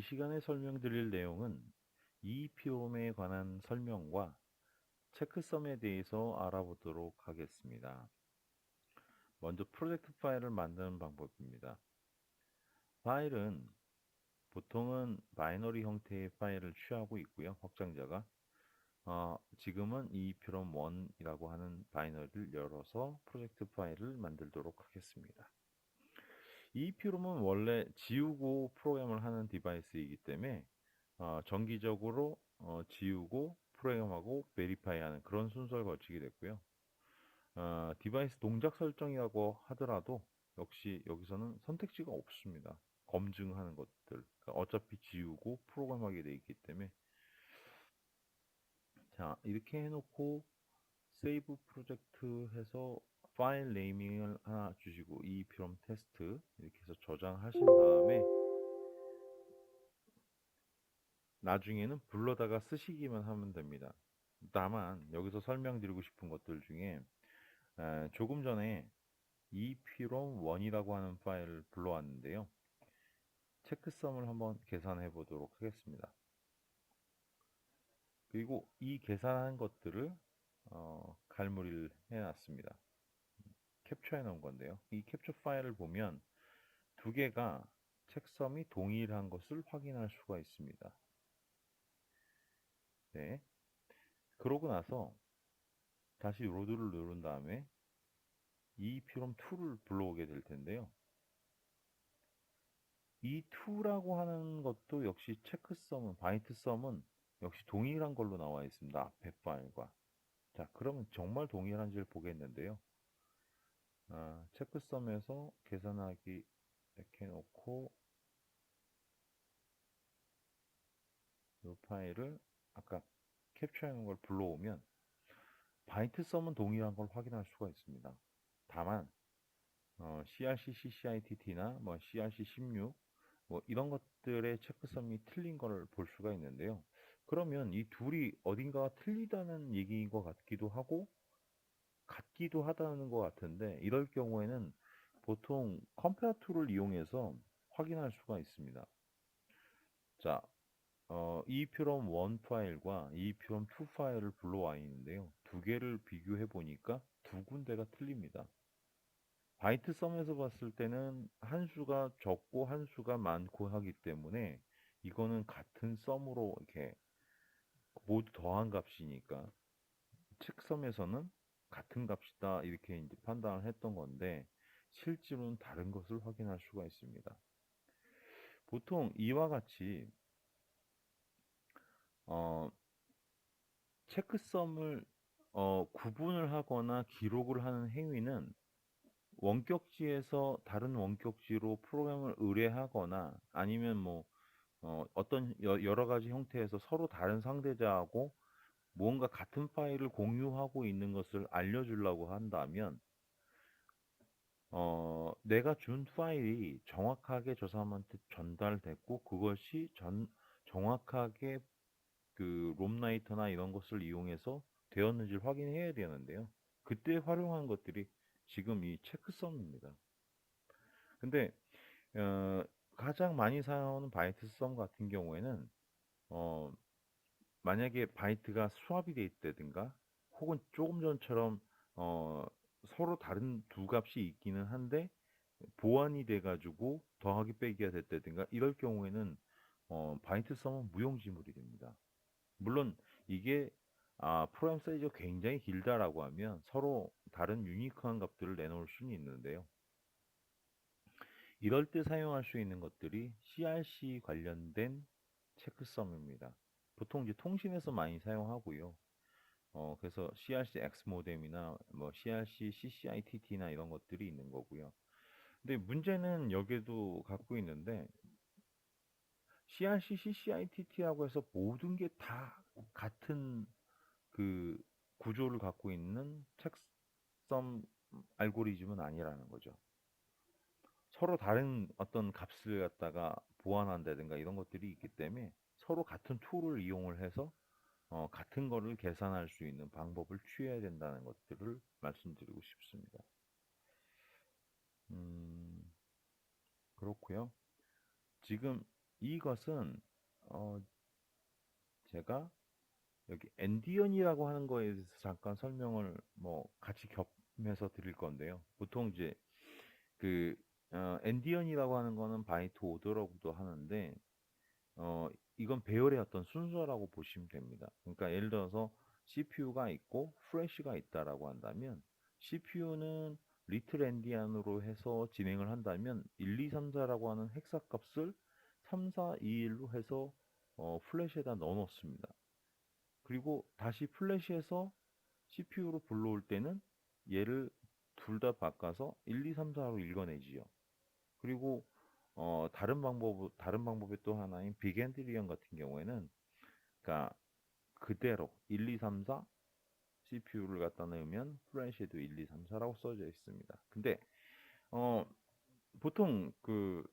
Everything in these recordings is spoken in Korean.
시간에 설명드릴 내용은 EEPROM에 관한 설명과 체크썸에 대해서 알아보도록 하겠습니다. 먼저 프로젝트 파일을 만드는 방법입니다. 파일은 보통은 바이너리 형태의 파일을 취하고 있고요. 확장자가 지금은 EEPROM1이라고 하는 바이너리를 열어서 프로젝트 파일을 만들도록 하겠습니다. EEPROM은 원래 지우고 프로그램을 하는 디바이스이기 때문에 정기적으로 지우고 프로그램하고 베리파이하는 그런 순서를 거치게 됐고요. 디바이스 동작 설정이라고 하더라도 역시 여기서는 선택지가 없습니다. 검증하는 것들, 그러니까 어차피 지우고 프로그램하게 돼 있기 때문에. 자, 이렇게 해놓고 세이브 프로젝트 해서 파일 네이밍을 하나 주시고 EEPROM 테스트 이렇게 해서 저장하신 다음에 나중에는 불러다가 쓰시기만 하면 됩니다. 다만 여기서 설명드리고 싶은 것들 중에 조금 전에 EEPROM1이라고 하는 파일을 불러왔는데요. 체크썸을 한번 계산해 보도록 하겠습니다. 그리고 이 계산한 것들을 갈무리를 해놨습니다. 캡처해 놓은 건데요. 이 캡처 파일을 보면 두 개가 책섬이 동일한 것을 확인할 수가 있습니다. 네. 그러고 나서 다시 로드를 누른 다음에 EEPROM2를 불러오게 될 텐데요. 이 2라고 하는 것도 역시 체크썸은 바이트썸은 역시 동일한 걸로 나와 있습니다. 앞에 파일과. 자, 그러면 정말 동일한지를 보겠는데요. 체크썸에서 계산하기 이렇게 해놓고 이 파일을 아까 캡처해 놓은 걸 불러오면 바이트썸은 동일한 걸 확인할 수가 있습니다. 다만 CRC, CCITT나 뭐 CRC16 뭐 이런 것들의 체크썸이 틀린 걸 볼 수가 있는데요. 그러면 이 둘이 어딘가가 틀리다는 얘기인 것 같기도 하고 같기도 하다는 것 같은데 이럴 경우에는 보통 컴페어 툴을 이용해서 확인할 수가 있습니다. 자, EEPROM 1 파일과 EEPROM 2 파일을 불러와 있는데요. 두 개를 비교해 보니까 두 군데가 틀립니다. 바이트 썸에서 봤을 때는 한 수가 적고 한 수가 많고 하기 때문에 이거는 같은 썸으로 이렇게 모두 더한 값이니까 책섬에서는 같은 값이다 이렇게 이제 판단을 했던 건데 실제로는 다른 것을 확인할 수가 있습니다. 보통 이와 같이 어, 체크썸을 구분을 하거나 기록을 하는 행위는 원격지에서 다른 원격지로 프로그램을 의뢰하거나 아니면 뭐 어떤 여러 가지 형태에서 서로 다른 상대자하고 무언가 같은 파일을 공유하고 있는 것을 알려주려고 한다면 내가 준 파일이 정확하게 저 사람한테 전달됐고 그것이 정확하게 그 롬라이터나 이런 것을 이용해서 되었는지를 확인해야 되는데요. 그때 활용한 것들이 지금 이 체크썸입니다. 근데 어, 가장 많이 사용하는 바이트 썸 같은 경우에는 어, 만약에 바이트가 수합이 돼 있다든가 혹은 조금 전처럼 어, 서로 다른 두 값이 있기는 한데 보완이 돼 가지고 더하기 빼기가 됐다든가 이럴 경우에는 바이트 썸은 무용지물이 됩니다. 물론 이게 프로그램 사이즈가 굉장히 길다라고 하면 서로 다른 유니크한 값들을 내놓을 수는 있는데요. 이럴 때 사용할 수 있는 것들이 CRC 관련된 체크썸입니다. 보통 이제 통신에서 많이 사용하고요. 그래서 CRC X 모뎀이나 뭐 CRC CCITT나 이런 것들이 있는 거고요. 근데 문제는 여기에도 갖고 있는데 CRC CCITT하고 해서 모든 게 다 같은 그 구조를 갖고 있는 책썸 알고리즘은 아니라는 거죠. 서로 다른 어떤 값을 갖다가 보완한다든가 이런 것들이 있기 때문에 서로 같은 툴을 이용을 해서 같은 거를 계산할 수 있는 방법을 취해야 된다는 것들을 말씀드리고 싶습니다. 음, 그렇고요. 지금 이것은 어, 제가 여기 엔디언이라고 하는 거에 대해서 잠깐 설명을 뭐 같이 겹해서 드릴 건데요. 보통 이제 그 엔디언이라고 하는 거는 바이트 오더라고도 하는데 어, 이건 배열의 어떤 순서라고 보시면 됩니다. 그러니까 예를 들어서 CPU가 있고 프레시가 있다라고 한다면 CPU는 리틀 엔디안으로 해서 진행을 한다면 1, 2, 3, 4라고 하는 헥사 값을 3, 4, 2, 1로 해서 플래시에다 넣어 놓습니다. 그리고 다시 플래시에서 CPU로 불러올 때는 얘를 둘 다 바꿔서 1, 2, 3, 4로 읽어내지요. 그리고 다른 방법의 또 하나인 빅엔드리언 같은 경우에는 그러니까 그대로 1, 2, 3, 4 CPU를 갖다 넣으면 플래시에도 1, 2, 3, 4라고 써져 있습니다. 근데 어 보통 그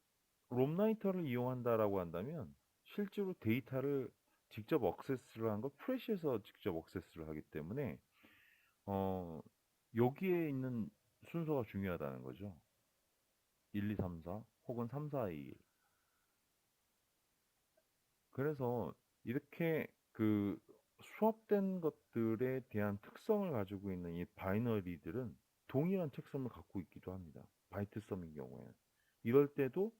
롬라이터를 이용한다라고 한다면 실제로 데이터를 직접 억세스를 한 걸 프레시에서 직접 억세스를 하기 때문에 어 여기에 있는 순서가 중요하다는 거죠. 1, 2, 3, 4 혹은 3, 4, 2, 1. 그래서 이렇게 그 수합된 것들에 대한 특성을 가지고 있는 이 바이너리들은 동일한 책섬을 갖고 있기도 합니다. 바이트 썸인 경우에는. 이럴 때도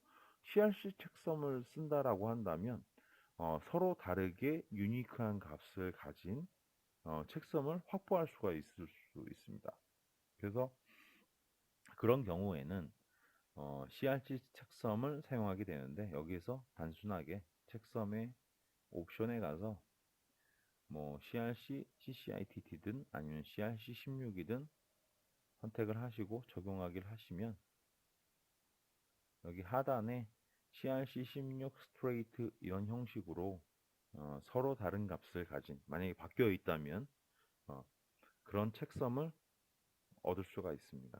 CRC 책섬을 쓴다라고 한다면 서로 다르게 유니크한 값을 가진 책섬을 확보할 수가 있을 수 있습니다. 그래서 그런 경우에는 CRC 책섬을 사용하게 되는데 여기서 단순하게 책섬의 옵션에 가서 뭐 CRC, CCITT든 아니면 CRC16이든 선택을 하시고 적용하기를 하시면 여기 하단에 CRC16 스트레이트 이런 형식으로 서로 다른 값을 가진 만약에 바뀌어 있다면 어, 그런 책섬을 얻을 수가 있습니다.